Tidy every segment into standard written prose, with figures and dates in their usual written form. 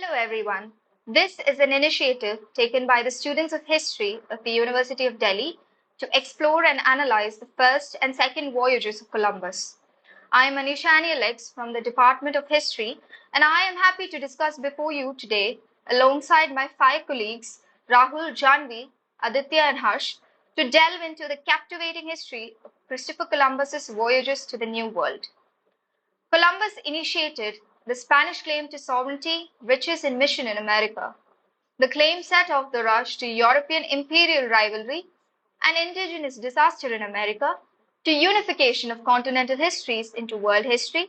Hello everyone. This is an initiative taken by the students of history of the University of Delhi to explore and analyze the first and second voyages of Columbus. I am Anisha from the Department of History, and I am happy to discuss before you today alongside my five colleagues Rahul, Janhvi, Aditya and Harsh to delve into the captivating history of Christopher Columbus's voyages to the New World. Columbus initiated the Spanish claim to sovereignty, riches, and mission in America. The claim set off the rush to European imperial rivalry and indigenous disaster in America, to unification of continental histories into world history,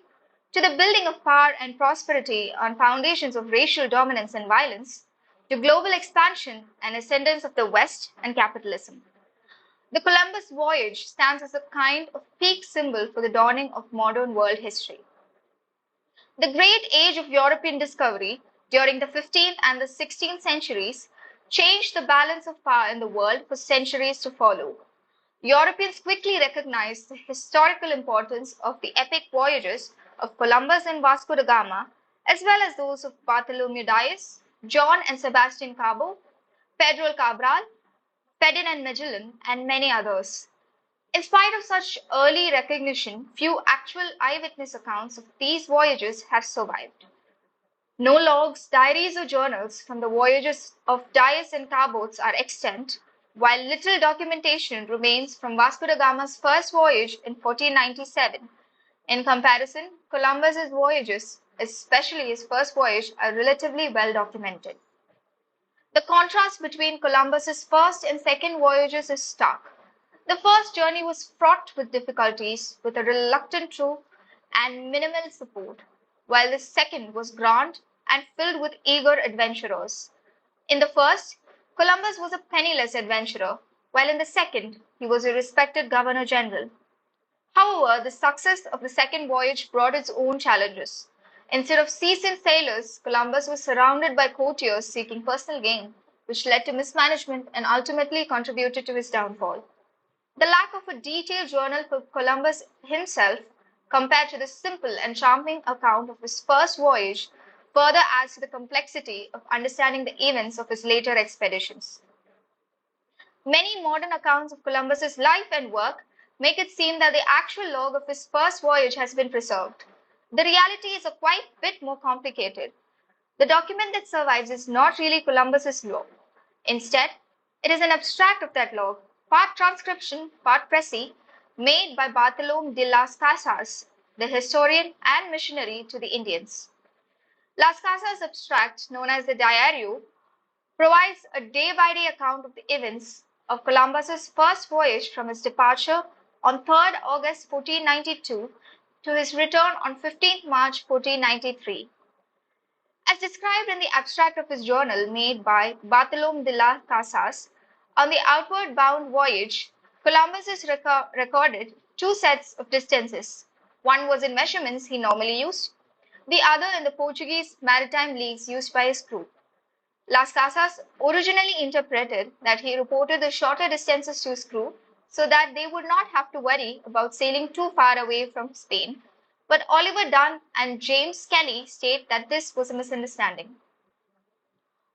to the building of power and prosperity on foundations of racial dominance and violence, to global expansion and ascendance of the West and capitalism. The Columbus voyage stands as a kind of peak symbol for the dawning of modern world history. The great age of European discovery during the 15th and the 16th centuries changed the balance of power in the world for centuries to follow. Europeans quickly recognized the historical importance of the epic voyages of Columbus and Vasco da Gama, as well as those of Bartholomew Dias, John and Sebastian Cabot, Pedro Cabral, Ferdinand Magellan, and many others. In spite of such early recognition, few actual eyewitness accounts of these voyages have survived. No logs, diaries, or journals from the voyages of Dias and Cabot are extant, while little documentation remains from Vasco da Gama's first voyage in 1497. In comparison, Columbus's voyages, especially his first voyage, are relatively well documented. The contrast between Columbus's first and second voyages is stark. The first journey was fraught with difficulties, with a reluctant crew and minimal support, while the second was grand and filled with eager adventurers. In the first, Columbus was a penniless adventurer, while in the second, he was a respected governor general. However, the success of the second voyage brought its own challenges. Instead of seasoned sailors, Columbus was surrounded by courtiers seeking personal gain, which led to mismanagement and ultimately contributed to his downfall. The lack of a detailed journal for Columbus himself, compared to the simple and charming account of his first voyage, further adds to the complexity of understanding the events of his later expeditions. Many modern accounts of Columbus's life and work make it seem that the actual log of his first voyage has been preserved. The reality is a quite bit more complicated. The document that survives is not really Columbus's log. Instead, it is an abstract of that log, part transcription, part précis, made by Bartolomé de las Casas, the historian and missionary to the Indians. Las Casas' abstract, known as the Diario, provides a day-by-day account of the events of Columbus's first voyage from his departure on 3rd August 1492 to his return on 15th March 1493. As described in the abstract of his journal made by Bartolomé de las Casas, on the outward bound voyage, Columbus is recorded two sets of distances. One was in measurements he normally used, the other in the Portuguese maritime leagues used by his crew. Las Casas originally interpreted that he reported the shorter distances to his crew so that they would not have to worry about sailing too far away from Spain, but Oliver Dunn and James Kelly state that this was a misunderstanding.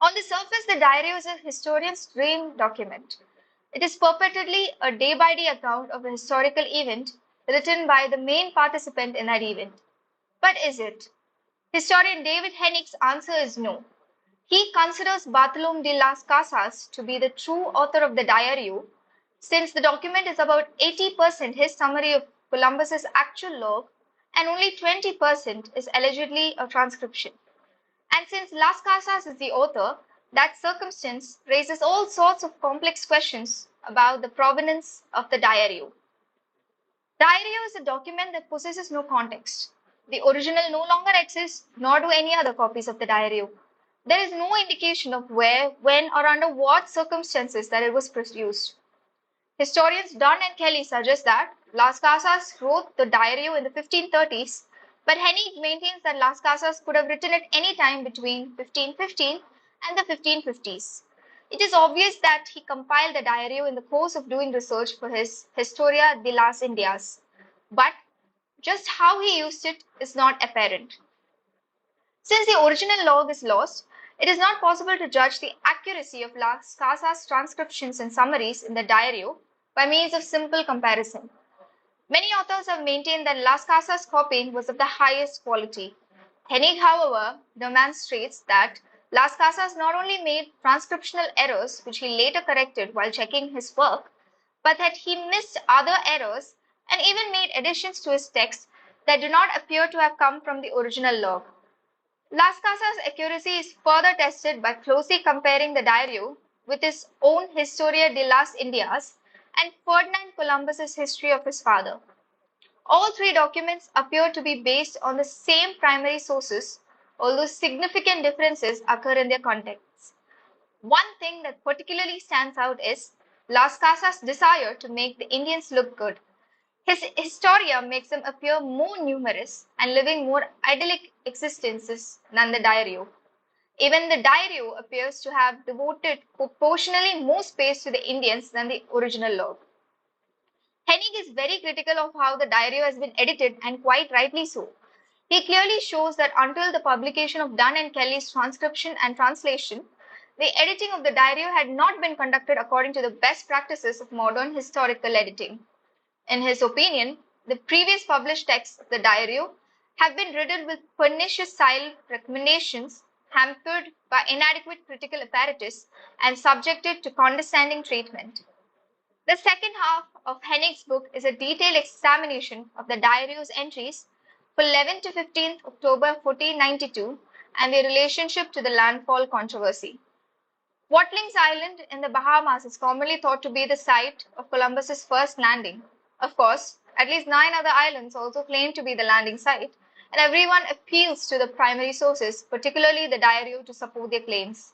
On the surface, the diary is a historian's dream document. It is purportedly a day-by-day account of a historical event written by the main participant in that event. But is it? Historian David Hennick's answer is no. He considers Bartolomé de las Casas to be the true author of the Diario, since the document is about 80% his summary of Columbus's actual log and only 20% is allegedly a transcription. And since Las Casas is the author, that circumstance raises all sorts of complex questions about the provenance of the Diario. Diario is a document that possesses no context. The original no longer exists, nor do any other copies of the Diario. There is no indication of where, when, or under what circumstances that it was produced. Historians Dunn and Kelly suggest that Las Casas wrote the Diario in the 1530s, but Hennick maintains that Las Casas could have written it any time between 1515 and the 1550s. It is obvious that he compiled the Diario in the course of doing research for his Historia de las Indias, but just how he used it is not apparent. Since the original log is lost, it is not possible to judge the accuracy of Las Casas transcriptions and summaries in the diario by means of simple comparison. Many authors have maintained that Las Casas' copying was of the highest quality. Hennig, however, demonstrates that Las Casas not only made transcriptional errors, which he later corrected while checking his work, but that he missed other errors and even made additions to his text that do not appear to have come from the original log. Las Casas' accuracy is further tested by closely comparing the diario with his own Historia de las Indias and Ferdinand Columbus's history of his father. All three documents appear to be based on the same primary sources, although significant differences occur in their contexts. One thing that particularly stands out is Las Casas' desire to make the Indians look good. His Historia makes them appear more numerous and living more idyllic existences than the Diario. Even the Diario appears to have devoted proportionally more space to the Indians than the original log. Hennig is very critical of how the Diario has been edited, and quite rightly so. He clearly shows that until the publication of Dunn and Kelly's transcription and translation, the editing of the Diario had not been conducted according to the best practices of modern historical editing. In his opinion, the previous published texts of the Diario have been riddled with pernicious style recommendations, hampered by inadequate critical apparatus, and subjected to condescending treatment. The second half of Hennig's book is a detailed examination of the Diario's entries for 11 to 15 October 1492 and their relationship to the landfall controversy. Watling's Island in the Bahamas is commonly thought to be the site of Columbus's first landing. Of course, at least 9 other islands also claim to be the landing site, and everyone appeals to the primary sources, particularly the Diario, to support their claims.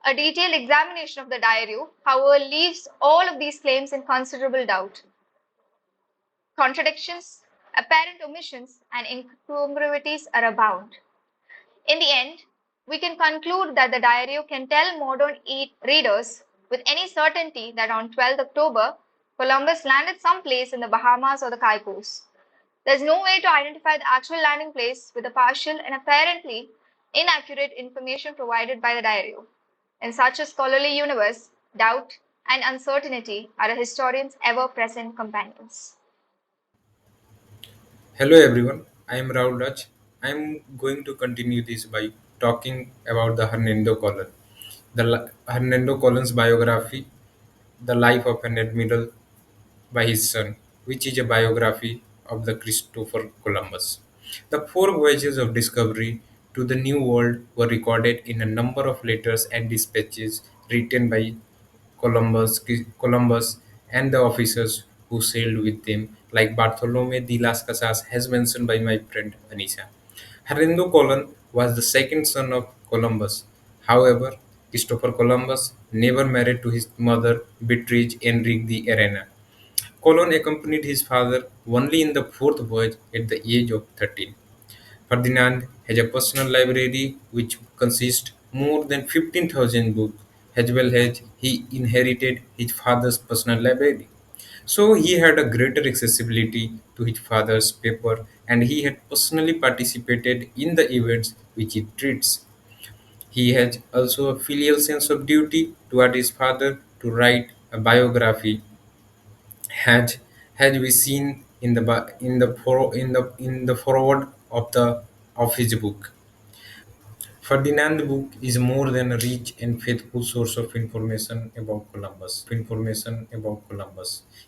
A detailed examination of the Diario, however, leaves all of these claims in considerable doubt. Contradictions, apparent omissions, and incongruities are abound. In the end, we can conclude that the Diario can tell modern readers with any certainty that on 12th October, Columbus landed someplace in the Bahamas or the Caicos. There is no way to identify the actual landing place with the partial and apparently inaccurate information provided by the Diario. In such a scholarly universe, doubt and uncertainty are a historian's ever-present companions. Hello everyone, I am Rahul. I am going to continue this by talking about the Hernando Colon. Hernando Colon's biography, The Life of an Admiral by his son, which is a biography of the Christopher Columbus. The four voyages of discovery to the New World were recorded in a number of letters and dispatches written by Columbus and the officers who sailed with them, like Bartolome de las Casas, has mentioned by my friend Anisha. Hernando Colon was the second son of Columbus. However, Christopher Columbus never married to his mother Beatrice Enrique de Arena. Colon accompanied his father only in the fourth voyage at the age of 13. Ferdinand has a personal library which consists more than 15,000 books, as well as he inherited his father's personal library. So he had a greater accessibility to his father's paper, and he had personally participated in the events which it treats. He has also a filial sense of duty toward his father to write a biography had had we seen in the in the forward of his book. Ferdinand's book is more than a rich and faithful source of information about Columbus,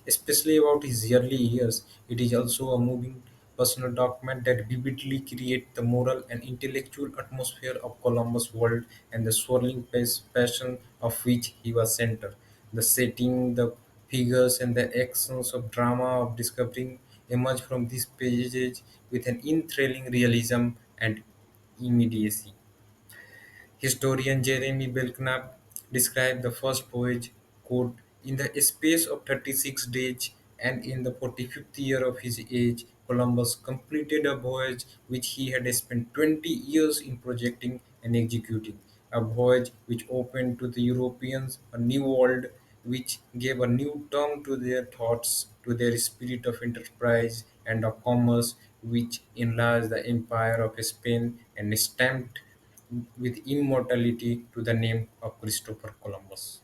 especially about his early years. It is also a moving personal document that vividly creates the moral and intellectual atmosphere of Columbus' world and the swirling passion of which he was center. The setting, the figures, and the actions of drama of discovering emerge from these pages with an enthralling realism and immediacy. Historian Jeremy Belknap described the first voyage, quote, "In the space of 36 days and in the 45th year of his age, Columbus completed a voyage which he had spent 20 years in projecting and executing, a voyage which opened to the Europeans a new world, which gave a new term to their thoughts, to their spirit of enterprise and of commerce, which enlarged the empire of Spain and stamped with immortality to the name of Christopher Columbus.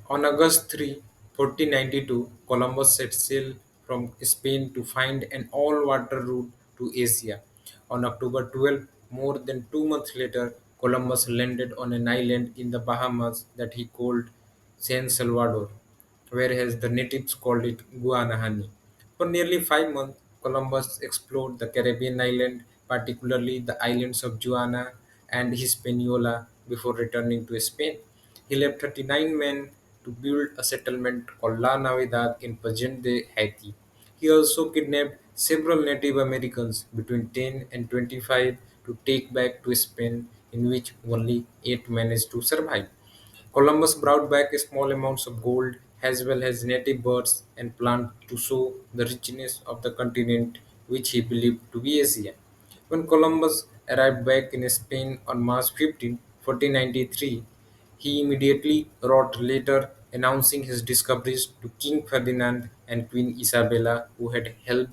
On August 3, 1492, Columbus set sail from Spain to find an all-water route to Asia. On October 12, more than 2 months later, Columbus landed on an island in the Bahamas that he called San Salvador, whereas the natives called it Guanahani. For nearly 5 months, Columbus explored the Caribbean island, particularly the islands of Juana and Hispaniola, before returning to Spain. He left 39 men to build a settlement called La Navidad in present day Haiti. He also kidnapped several Native Americans between 10 and 25 to take back to Spain, in which only 8 managed to survive. Columbus brought back small amounts of gold as well as native birds and plants to show the richness of the continent which he believed to be Asia. When Columbus arrived back in Spain on March 15, 1493, he immediately wrote a letter announcing his discoveries to King Ferdinand and Queen Isabella, who had helped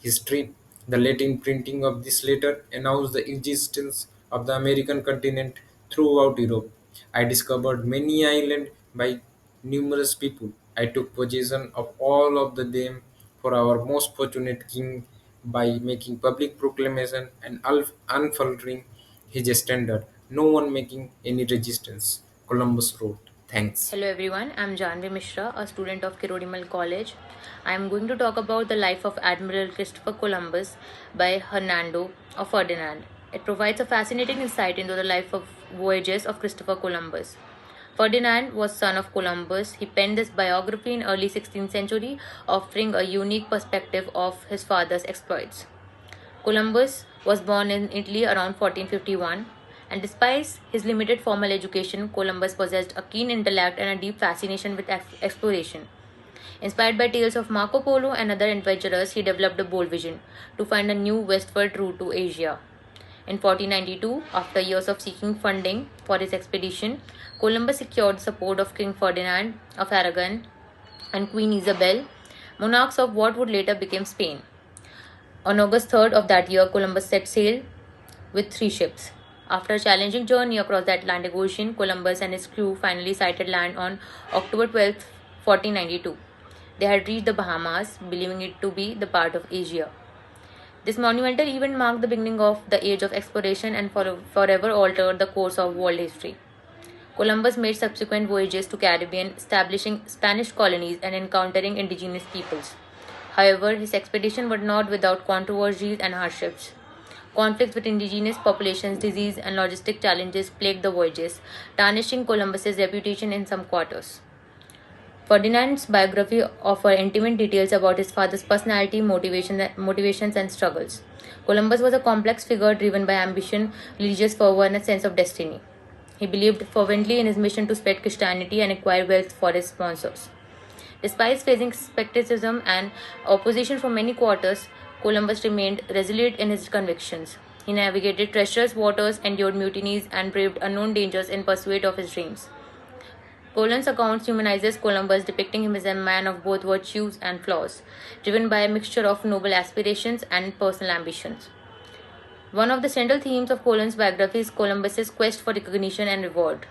his trip. The Latin printing of this letter announced the existence of the American continent throughout Europe. I discovered many islands by numerous people. I took possession of all of them for our most fortunate king by making public proclamation and unfaltering his standard, no one making any resistance. Columbus wrote, "Thanks." Hello everyone, I'm Janhvi Mishra, a student of Kirori College. I am going to talk about the life of Admiral Christopher Columbus by Hernando or Ferdinand. It provides a fascinating insight into the life of voyages of Christopher Columbus. Ferdinand was son of Columbus. He penned this biography in early 16th century, offering a unique perspective of his father's exploits. Columbus was born in Italy around 1451, and despite his limited formal education, Columbus possessed a keen intellect and a deep fascination with exploration. Inspired by tales of Marco Polo and other adventurers, he developed a bold vision to find a new westward route to Asia. In 1492, after years of seeking funding for his expedition, Columbus secured the support of King Ferdinand of Aragon and Queen Isabel, monarchs of what would later become Spain. On August 3rd of that year, Columbus set sail with 3 ships. After a challenging journey across the Atlantic Ocean, Columbus and his crew finally sighted land on October 12, 1492. They had reached the Bahamas, believing it to be the part of Asia. This monumental event marked the beginning of the age of exploration and forever altered the course of world history. Columbus made subsequent voyages to Caribbean, establishing Spanish colonies and encountering indigenous peoples. However, his expedition was not without controversies and hardships. Conflicts with indigenous populations, disease, and logistic challenges plagued the voyages, tarnishing Columbus's reputation in some quarters. Ferdinand's biography offers intimate details about his father's personality, motivations, and struggles. Columbus was a complex figure driven by ambition, religious fervor, and a sense of destiny. He believed fervently in his mission to spread Christianity and acquire wealth for his sponsors. Despite facing skepticism and opposition from many quarters, Columbus remained resolute in his convictions. He navigated treacherous waters, endured mutinies, and braved unknown dangers in pursuit of his dreams. Poland's account humanizes Columbus, depicting him as a man of both virtues and flaws, driven by a mixture of noble aspirations and personal ambitions. One of the central themes of Poland's biography is Columbus's quest for recognition and reward.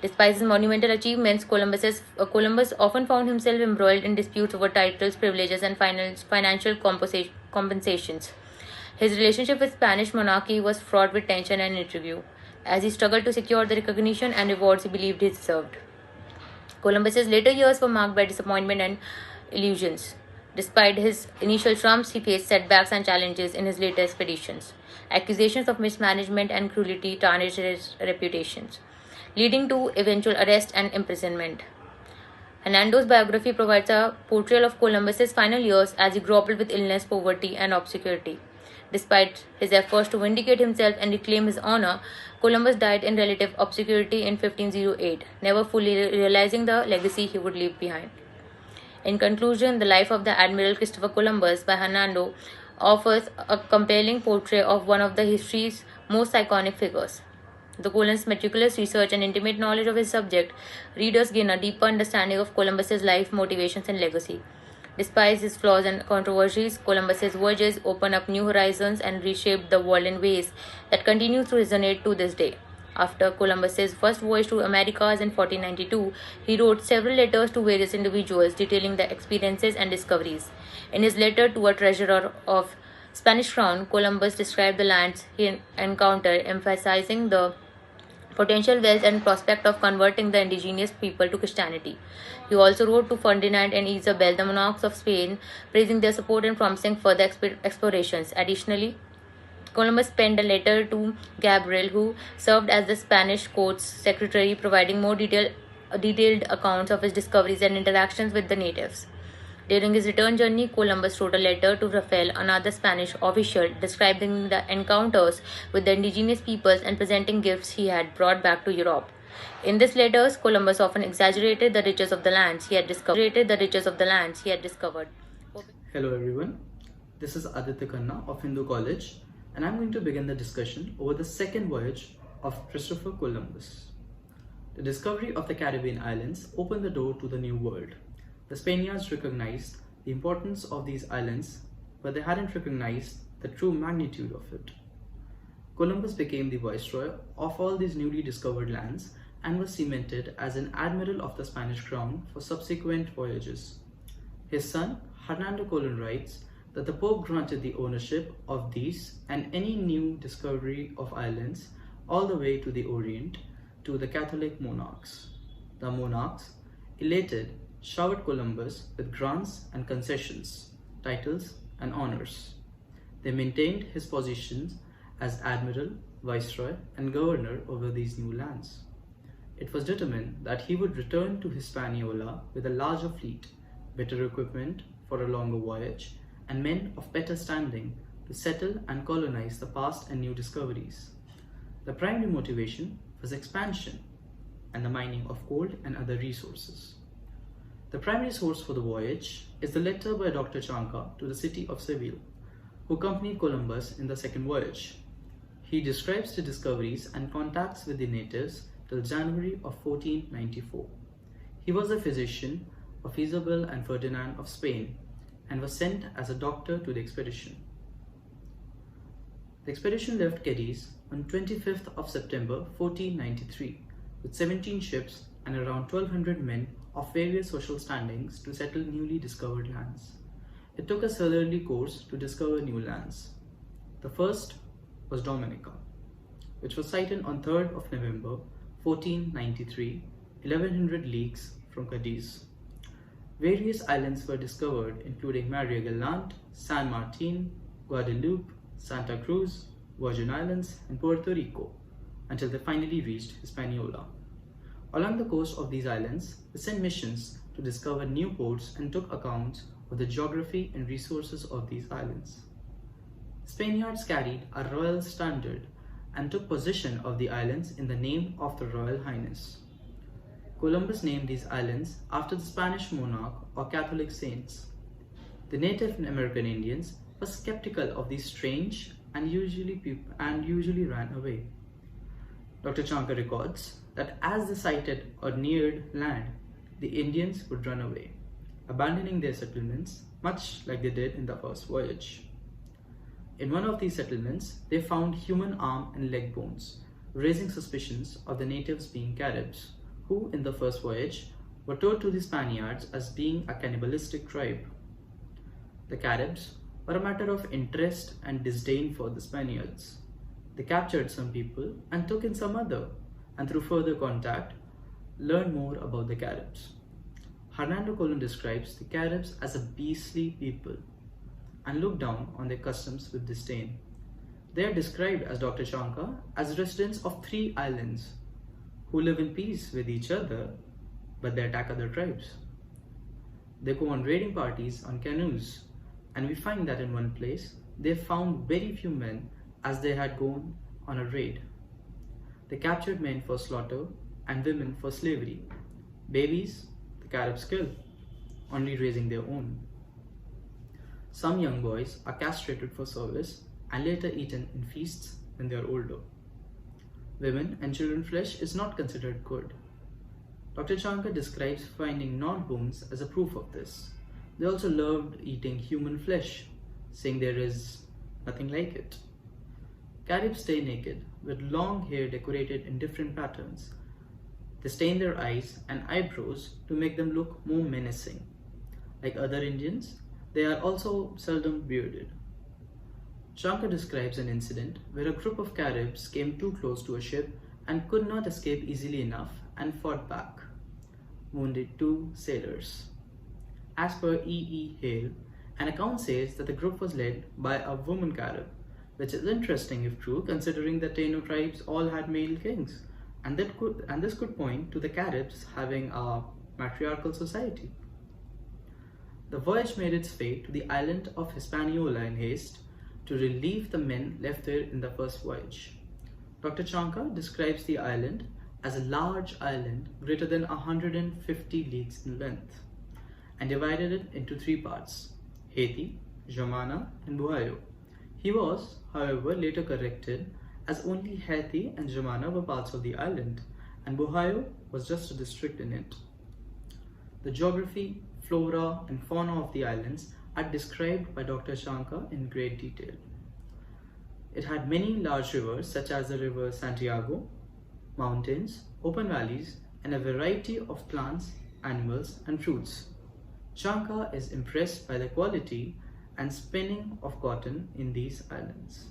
Despite his monumental achievements, Columbus often found himself embroiled in disputes over titles, privileges, and financial compensations. His relationship with Spanish monarchy was fraught with tension and intrigue, as he struggled to secure the recognition and rewards he believed he deserved. Columbus's later years were marked by disappointment and illusions. Despite his initial triumphs, he faced setbacks and challenges in his later expeditions. Accusations of mismanagement and cruelty tarnished his reputations, leading to eventual arrest and imprisonment. Hernando's biography provides a portrayal of Columbus's final years as he grappled with illness, poverty, and obscurity. Despite his efforts to vindicate himself and reclaim his honor, Columbus died in relative obscurity in 1508, never fully realizing the legacy he would leave behind. In conclusion, the life of the Admiral Christopher Columbus by Hernando offers a compelling portrait of one of the history's most iconic figures. The Colin's meticulous research and intimate knowledge of his subject, readers gain a deeper understanding of Columbus's life, motivations, and legacy. Despite his flaws and controversies, Columbus's voyages opened up new horizons and reshaped the world in ways that continue to resonate to this day. After Columbus's first voyage to Americas in 1492, he wrote several letters to various individuals detailing their experiences and discoveries. In his letter to a treasurer of Spanish crown, Columbus described the lands he encountered, emphasizing the potential wealth and prospect of converting the indigenous people to Christianity. He also wrote to Ferdinand and Isabel, the monarchs of Spain, praising their support and promising further explorations. Additionally, Columbus penned a letter to Gabriel, who served as the Spanish court's secretary, providing more detailed accounts of his discoveries and interactions with the natives. During his return journey, Columbus wrote a letter to Rafael, another Spanish official, describing the encounters with the indigenous peoples and presenting gifts he had brought back to Europe. In these letters, Columbus often exaggerated the riches of the lands he had discovered. Hello everyone, this is Aditya Khanna of Hindu College, and I'm going to begin the discussion over the second voyage of Christopher Columbus. The discovery of the Caribbean islands opened the door to the New World. The Spaniards recognized the importance of these islands, but they hadn't recognized the true magnitude of it. Columbus became the viceroy of all these newly discovered lands and was cemented as an admiral of the Spanish crown for subsequent voyages. His son, Hernando Colon, writes that the Pope granted the ownership of these and any new discovery of islands all the way to the Orient to the Catholic monarchs. The monarchs, elated, showered Columbus with grants and concessions, titles and honors. They maintained his positions as admiral, viceroy and governor over these new lands. It was determined that he would return to Hispaniola with a larger fleet, better equipment for a longer voyage, and men of better standing to settle and colonize the past and new discoveries. The primary motivation was expansion and the mining of gold and other resources. The primary source for the voyage is the letter by Dr. Chanca to the city of Seville, who accompanied Columbus in the second voyage. He describes the discoveries and contacts with the natives till January of 1494. He was a physician of Isabel and Ferdinand of Spain and was sent as a doctor to the expedition. The expedition left Cadiz on 25th of September 1493 with 17 ships and around 1,200 men of various social standings to settle newly discovered lands. It took a southerly course to discover new lands. The first was Dominica, which was sighted on 3rd of November 1493, 1100 leagues from Cadiz. Various islands were discovered, including Maria Galante, San Martin, Guadeloupe, Santa Cruz, Virgin Islands, and Puerto Rico, until they finally reached Hispaniola. Along the coast of these islands, they sent missions to discover new ports and took account of the geography and resources of these islands. Spaniards carried a royal standard and took possession of the islands in the name of the Royal Highness. Columbus named these islands after the Spanish monarch or Catholic saints. The Native American Indians were skeptical of these strange and usually ran away. Dr. Chanca records that as they sighted or neared land, the Indians would run away, abandoning their settlements much like they did in the first voyage. In one of these settlements, they found human arm and leg bones, raising suspicions of the natives being Caribs, who in the first voyage were told to the Spaniards as being a cannibalistic tribe. The Caribs were a matter of interest and disdain for the Spaniards. They captured some people and took in some other, and through further contact, learned more about the Caribs. Hernando Colon describes the Caribs as a beastly people and looked down on their customs with disdain. They are described as Dr. Chanca as residents of 3 islands who live in peace with each other, but they attack other tribes. They go on raiding parties on canoes, and we find that in one place they found very few men as they had gone on a raid. They captured men for slaughter and women for slavery. Babies, the Caribs kill, only raising their own. Some young boys are castrated for service and later eaten in feasts when they are older. Women and children's flesh is not considered good. Dr. Chanca describes finding gnawed bones as a proof of this. They also loved eating human flesh, saying there is nothing like it. Caribs stay naked, with long hair decorated in different patterns. They stain their eyes and eyebrows to make them look more menacing. Like other Indians, they are also seldom bearded. Shankar describes an incident where a group of Caribs came too close to a ship and could not escape easily enough and fought back, wounded 2 sailors. As per E. Hale, an account says that the group was led by a woman Carib, which is interesting if true, considering the Taino tribes all had male kings, and this could point to the Caribs having a matriarchal society. The voyage made its way to the island of Hispaniola in haste to relieve the men left there in the first voyage. Dr. Shankar describes the island as a large island greater than 150 leagues in length and divided it into 3 parts: Haiti, Jamana, and Buhayo. He was, however, later corrected, as only Haiti and Jamana were parts of the island, and Buhayo was just a district in it. The geography, flora, and fauna of the islands are described by Dr. Shankar in great detail. It had many large rivers such as the river Santiago, mountains, open valleys, and a variety of plants, animals, and fruits. Shankar is impressed by the quality and spinning of cotton in these islands.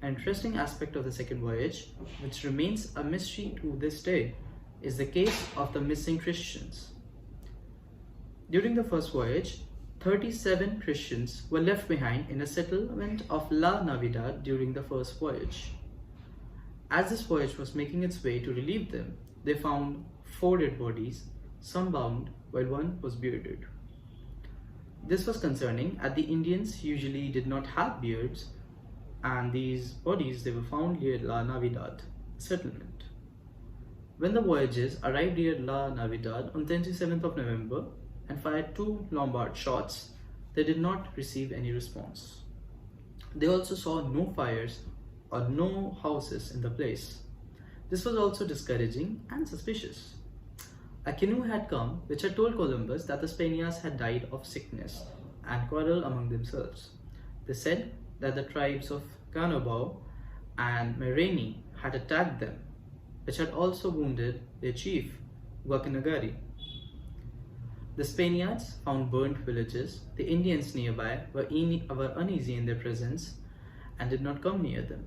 An interesting aspect of the second voyage, which remains a mystery to this day, is the case of the missing Christians. During the first voyage, 37 Christians were left behind in a settlement of La Navidad during the first voyage. As this voyage was making its way to relieve them, they found 4 dead bodies, some bound while one was bearded. This was concerning, as the Indians usually did not have beards, and these bodies they were found near La Navidad settlement. When the voyages arrived near La Navidad on 27th of November and fired 2 Lombard shots, they did not receive any response. They also saw no fires or no houses in the place. This was also discouraging and suspicious. A canoe had come which had told Columbus that the Spaniards had died of sickness and quarreled among themselves. They said that the tribes of Cannabao and Mereni had attacked them, which had also wounded their chief, Guacanagari. The Spaniards found burnt villages. The Indians nearby were uneasy in their presence and did not come near them.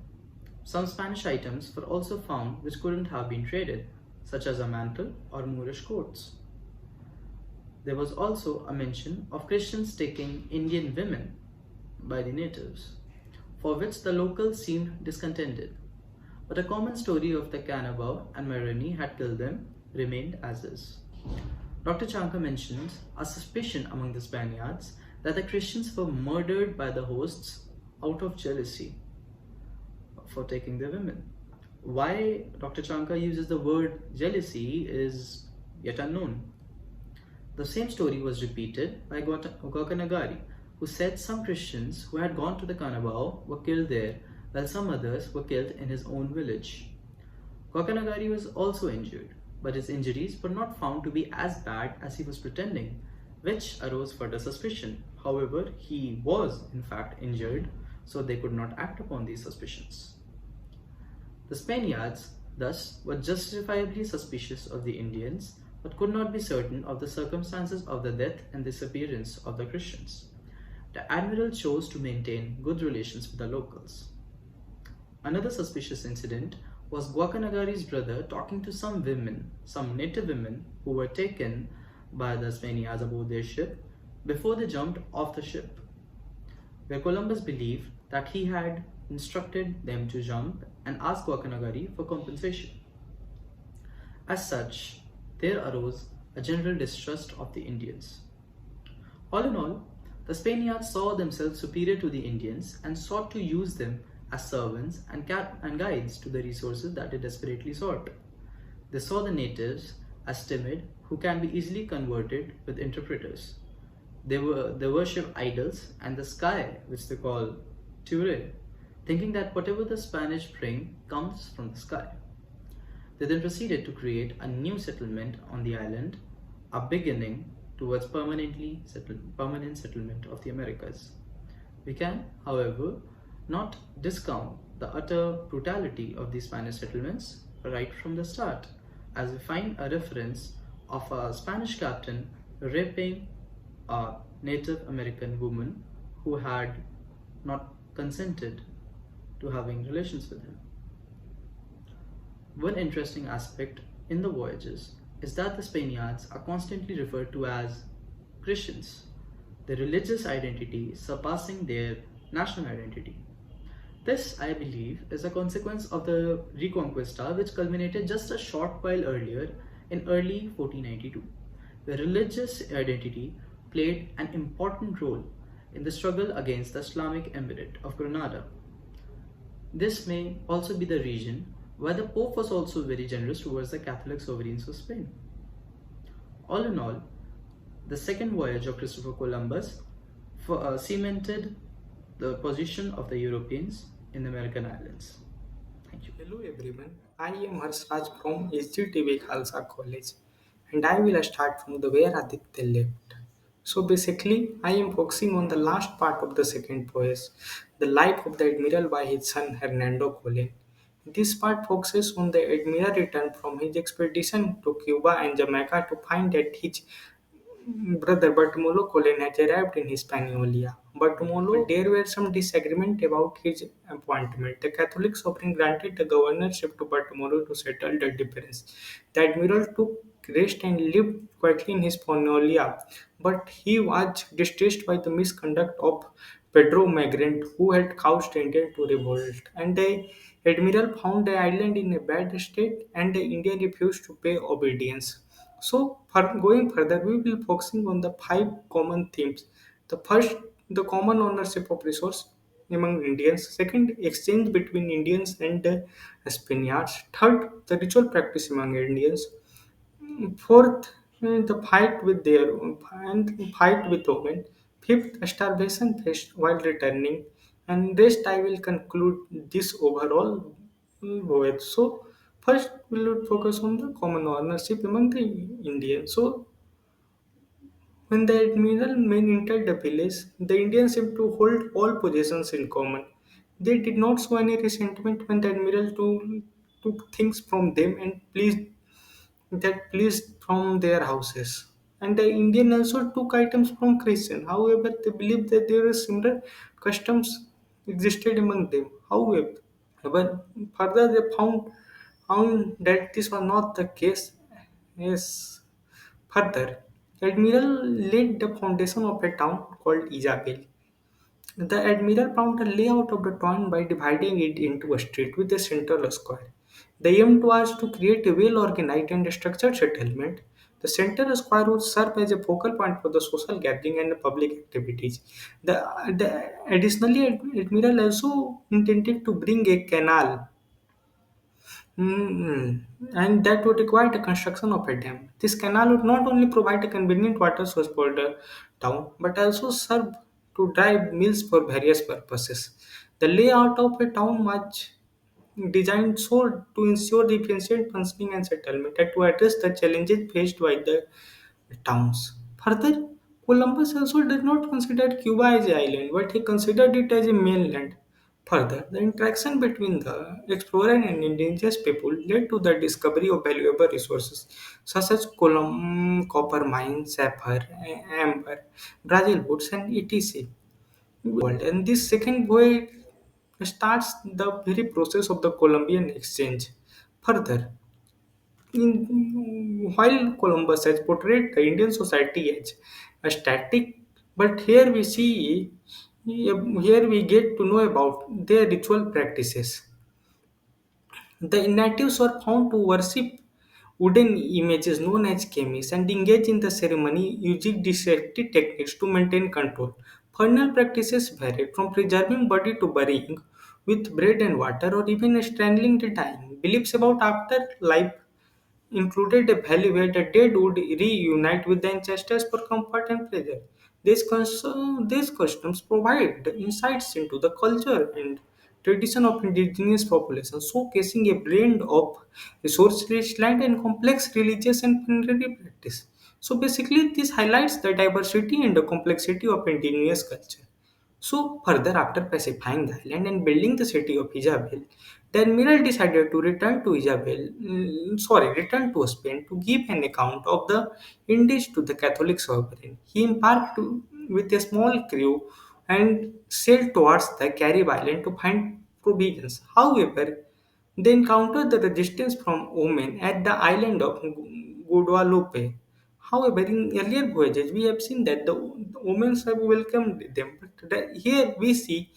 Some Spanish items were also found which couldn't have been traded, such as a mantle or Moorish coats. There was also a mention of Christians taking Indian women by the natives, for which the locals seemed discontented. But a common story of the Cannabau and Mereni had killed them remained as is. Dr. Shankar mentions a suspicion among the Spaniards that the Christians were murdered by the hosts out of jealousy for taking their women. Why Dr. Shankar uses the word jealousy is yet unknown. The same story was repeated by Guacanagari, who said some Christians who had gone to the Cannabau were killed there, while some others were killed in his own village. Guacanagari was also injured, but his injuries were not found to be as bad as he was pretending, which arose further suspicion. However, he was in fact injured, so they could not act upon these suspicions. The Spaniards, thus, were justifiably suspicious of the Indians, but could not be certain of the circumstances of the death and disappearance of the Christians. The admiral chose to maintain good relations with the locals. Another suspicious incident was Guacanagari's brother talking to some native women who were taken by the Spaniards aboard their ship before they jumped off the ship, where Columbus believed that he had instructed them to jump and ask Guacanagari for compensation. As such, there arose a general distrust of the Indians. All in all, the Spaniards saw themselves superior to the Indians and sought to use them as servants and guides to the resources that they desperately sought. They saw the natives as timid, who can be easily converted with interpreters. They worship idols and the sky, which they call Ture, thinking that whatever the Spanish bring comes from the sky. They then proceeded to create a new settlement on the island, a beginning towards permanent settlement of the Americas. We can, however, not discount the utter brutality of these Spanish settlements right from the start, as we find a reference of a Spanish captain raping a Native American woman who had not consented to having relations with him. One interesting aspect in the voyages is that the Spaniards are constantly referred to as Christians, their religious identity surpassing their national identity. This, I believe, is a consequence of the Reconquista, which culminated just a short while earlier in early 1492. The religious identity played an important role in the struggle against the Islamic Emirate of Granada. This may also be the region where the Pope was also very generous towards the Catholic sovereigns of Spain. All in all, the second voyage of Christopher Columbus cemented the position of the Europeans in the American islands. Thank you. Hello everyone, I am Harsraj from SGTB Khalsa College and I will start from the where Aditya left. So basically, I am focusing on the last part of the second voyage, the life of the Admiral by his son Hernando Colon. This part focuses on the Admiral return from his expedition to Cuba and Jamaica to find that his brother Bartolomeo Colon had arrived in Hispaniola. Bartolomeo, there were some disagreement about his appointment. The Catholic sovereign granted the governorship to Bartolomeo to settle the difference. The admiral took rest and lived quietly in Hispaniola, but he was distressed by the misconduct of Pedro Migrant, who had caused the Indian to revolt. And the admiral found the island in a bad state, and the Indian refused to pay obedience. So, going further, we will focusing on the five common themes. The first, the common ownership of resource among Indians. Second, exchange between Indians and the Spaniards. Third, the ritual practice among Indians. Fourth, the fight with women. Fifth, starvation faced while returning. And rest I will conclude this overall voyage. So first we will focus on the common ownership among the Indians. So when the admiral men entered the village, the Indians seemed to hold all possessions in common. They did not show any resentment when the admiral took things from them and pleased from their houses. And the Indian also took items from Christian. However, they believed that there were similar customs existed among them. However, further they found that this was not the case. Yes, further, Admiral laid the foundation of a town called Isabel. The admiral found a layout of the town by dividing it into a street with a central square. The aim was to create a well-organized and structured settlement. The central square would serve as a focal point for the social gathering and public activities. Additionally, Admiral also intended to bring a canal. And that would require the construction of a dam. This canal would not only provide a convenient water source for the town, but also serve to drive mills for various purposes. The layout of a town was designed so to ensure the efficient functioning and settlement and to address the challenges faced by the towns. Further, Columbus also did not consider Cuba as an island, but he considered it as a mainland. Further, the interaction between the explorer and indigenous people led to the discovery of valuable resources such as copper mines, sapphire, amber, Brazil woods, and etc. World. And this second voyage starts the very process of the Columbian exchange. Further, while Columbus has portrayed the Indian society as a static, but here we get to know about their ritual practices. The natives were found to worship wooden images known as kemis and engage in the ceremony using deceptive techniques to maintain control. Funeral practices varied from preserving body to burying with bread and water or even strangling the dying. Beliefs about afterlife included a valley where the dead would reunite with the ancestors for comfort and pleasure. These customs provide insights into the culture and tradition of indigenous populations, showcasing a blend of resource-rich land and complex religious and funerary practice. So basically, this highlights the diversity and the complexity of indigenous culture. So further, after pacifying the island and building the city of Isabel, the admiral decided to return to Spain to give an account of the Indies to the Catholic sovereign. He embarked with a small crew and sailed towards the Carib Island to find provisions. However, they encountered the resistance from Oman at the island of Guadalupe. However, in earlier voyages, we have seen that the Omens have welcomed them, but here we see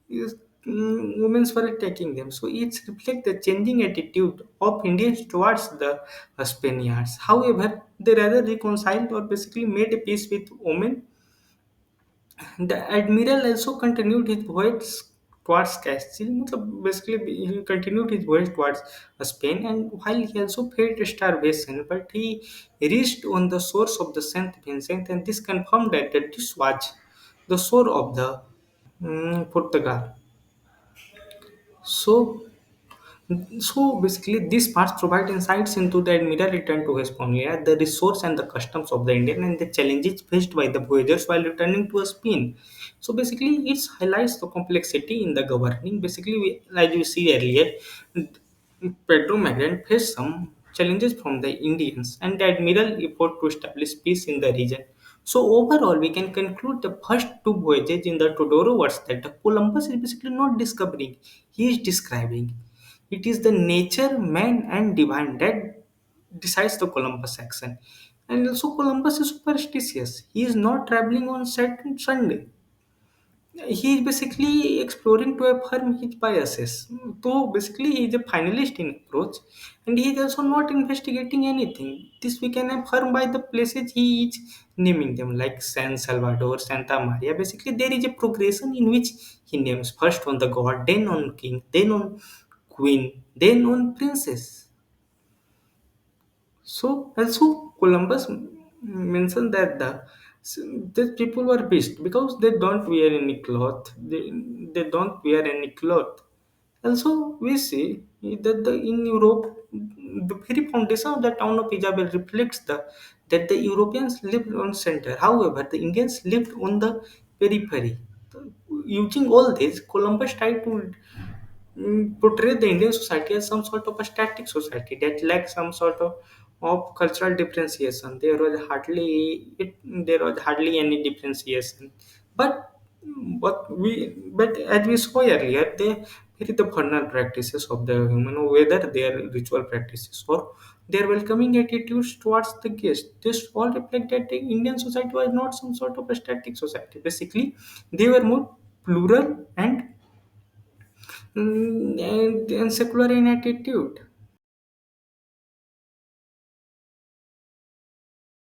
is, Omens were attacking them. So it reflects the changing attitude of Indians towards the Spaniards. However, they rather reconciled or basically made a peace with Oman. The admiral also continued his voyage towards Castile. Basically, he continued his voyage towards Spain, and while he also faced starvation, but he reached on the shores of the Saint Vincent, and this confirmed that this was the shore of the Portugal. So So basically, these parts provide insights into the admiral return to his family, the resource and the customs of the Indian, and the challenges faced by the voyagers while returning to Spain. So basically, it highlights the complexity in the governing. Basically, as you see earlier, Pedro Magnan faced some challenges from the Indians, and the admiral effort to establish peace in the region. So overall, we can conclude the first two voyages in the Todoro words that the Columbus is basically not discovering; he is describing. It is the nature, man, and divine that decides the Columbus action. And also, Columbus is superstitious. He is not traveling on Saturday Sunday. He is basically exploring to affirm his biases. So basically, he is a finalist in approach, and he is also not investigating anything. This we can affirm by the places he is naming them, like San Salvador, Santa Maria. Basically, there is a progression in which he names first on the god, then on king, then on queen, then on princess. So also Columbus mentioned that the people were beast because they don't wear any cloth. They don't wear any cloth. Also, we see that in Europe, the very foundation of the town of Isabel reflects that the Europeans lived on center. However, the Indians lived on the periphery. Using all this, Columbus tried to portray the Indian society as some sort of a static society that lacks some sort of cultural differentiation. There was hardly any differentiation. But but as we saw earlier, they vary the vernal practices of the human, whether their ritual practices or their welcoming attitudes towards the guest. This all reflect that the Indian society was not some sort of a static society. Basically, they were more plural and secular in attitude.